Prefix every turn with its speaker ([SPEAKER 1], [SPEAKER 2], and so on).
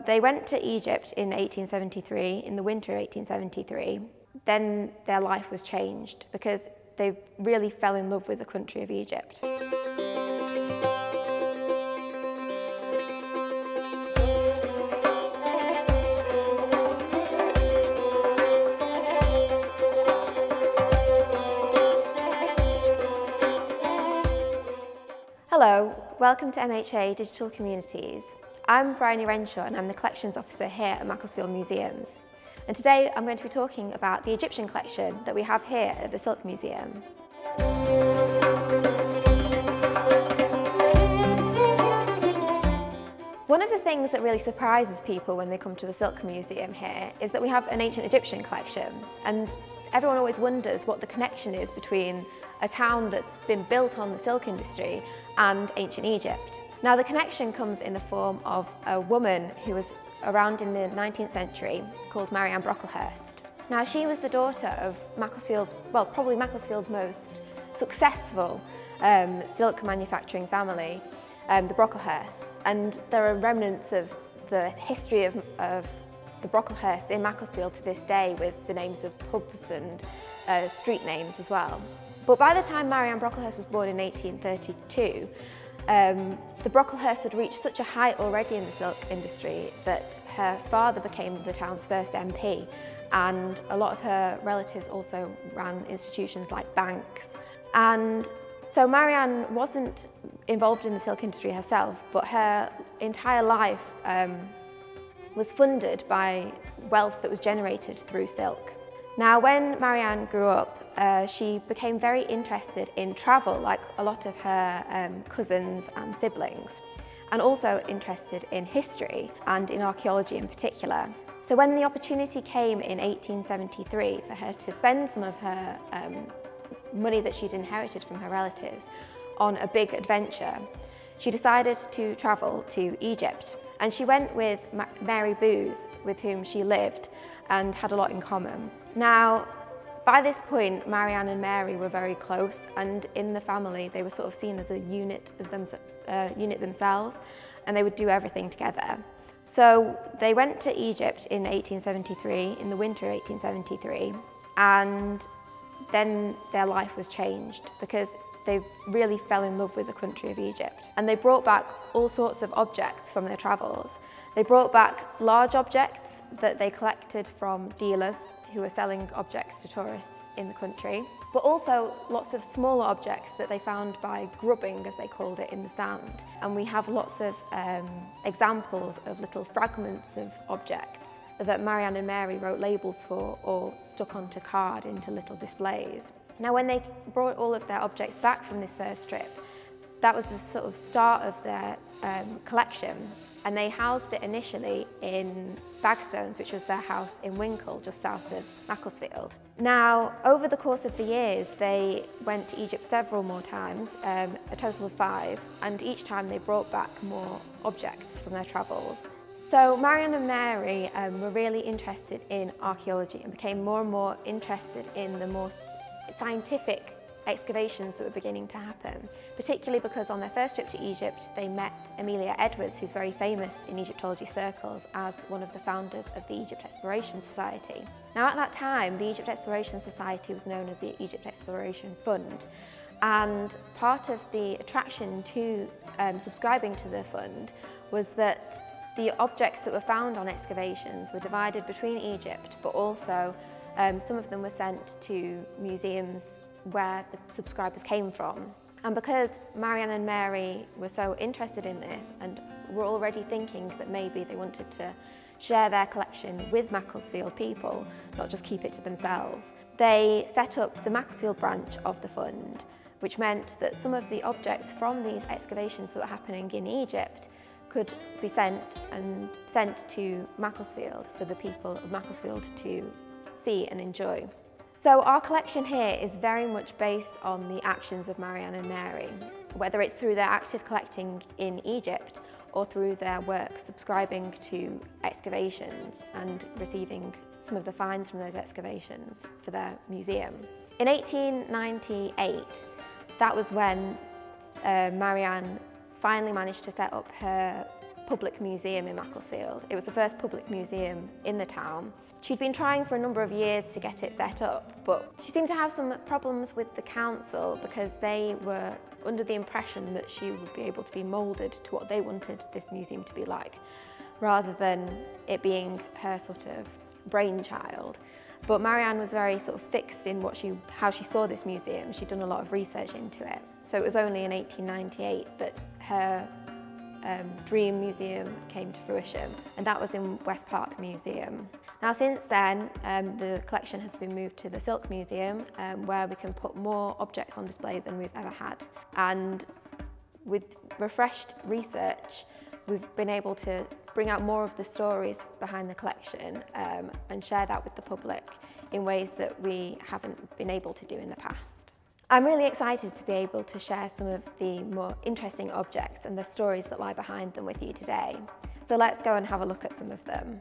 [SPEAKER 1] they went to Egypt in 1873, in the winter of 1873. Then their life was changed because they really fell in love with the country of Egypt. Hello, welcome to MHA Digital Communities. I'm Bryony and I'm the Collections Officer here at Macclesfield Museums. And today I'm going to be talking about the Egyptian collection that we have here at the Silk Museum. One of the things that really surprises people when they come to the Silk Museum here is that we have an ancient Egyptian collection, and everyone always wonders what the connection is between a town that's been built on the silk industry and ancient Egypt. Now the connection comes in the form of a woman who was around in the 19th century called Marianne Brocklehurst. Now she was the daughter of Macclesfield's, well, probably Macclesfield's most successful silk manufacturing family, the Brocklehursts, and there are remnants of the history of the Brocklehursts in Macclesfield to this day, with the names of pubs and street names as well. But by the time Marianne Brocklehurst was born in 1832, the Brocklehursts had reached such a height already in the silk industry that her father became the town's first MP, and a lot of her relatives also ran institutions like banks. And so Marianne wasn't involved in the silk industry herself, but her entire life was funded by wealth that was generated through silk. Now, when Marianne grew up, she became very interested in travel, like a lot of her cousins and siblings, and also interested in history and in archaeology in particular. So when the opportunity came in 1873 for her to spend some of her money that she'd inherited from her relatives on a big adventure, she decided to travel to Egypt. And she went with Mary Booth, with whom she lived and had a lot in common. Now, by this point, Marianne and Mary were very close, and in the family they were sort of seen as a unit themselves, and they would do everything together. So they went to Egypt in 1873, in the winter of 1873, and then their life was changed because they really fell in love with the country of Egypt. And they brought back all sorts of objects from their travels. They brought back large objects that they collected from dealers who were selling objects to tourists in the country, but also lots of smaller objects that they found by grubbing, as they called it, in the sand. And we have lots of examples of little fragments of objects that Marianne and Mary wrote labels for or stuck onto card into little displays. Now, when they brought all of their objects back from this first trip, that was the sort of start of their collection, and they housed it initially in Bagstones, which was their house in Winkle, just south of Macclesfield. Now, over the course of the years, they went to Egypt several more times, a total of 5, and each time they brought back more objects from their travels. So Marianne and Mary were really interested in archaeology and became more and more interested in the more scientific excavations that were beginning to happen, particularly because on their first trip to Egypt they met Amelia Edwards, who's very famous in Egyptology circles as one of the founders of the Egypt Exploration Society. Now, at that time, the Egypt Exploration Society was known as the Egypt Exploration Fund, and part of the attraction to subscribing to the fund was that the objects that were found on excavations were divided between Egypt, but also some of them were sent to museums where the subscribers came from. And because Marianne and Mary were so interested in this and were already thinking that maybe they wanted to share their collection with Macclesfield people, not just keep it to themselves, they set up the Macclesfield branch of the fund, which meant that some of the objects from these excavations that were happening in Egypt could be sent to Macclesfield for the people of Macclesfield to see and enjoy. So our collection here is very much based on the actions of Marianne and Mary, whether it's through their active collecting in Egypt or through their work subscribing to excavations and receiving some of the finds from those excavations for their museum. In 1898, that was when Marianne finally managed to set up her public museum in Macclesfield. It was the first public museum in the town. She'd been trying for a number of years to get it set up, but she seemed to have some problems with the council because they were under the impression that she would be able to be moulded to what they wanted this museum to be like, rather than it being her sort of brainchild. But Marianne was very sort of fixed in how she saw this museum. She'd done a lot of research into it. So it was only in 1898 that her dream museum came to fruition, and that was in West Park Museum. Now since then, the collection has been moved to the Silk Museum, where we can put more objects on display than we've ever had. And with refreshed research, we've been able to bring out more of the stories behind the collection and share that with the public in ways that we haven't been able to do in the past. I'm really excited to be able to share some of the more interesting objects and the stories that lie behind them with you today. So let's go and have a look at some of them.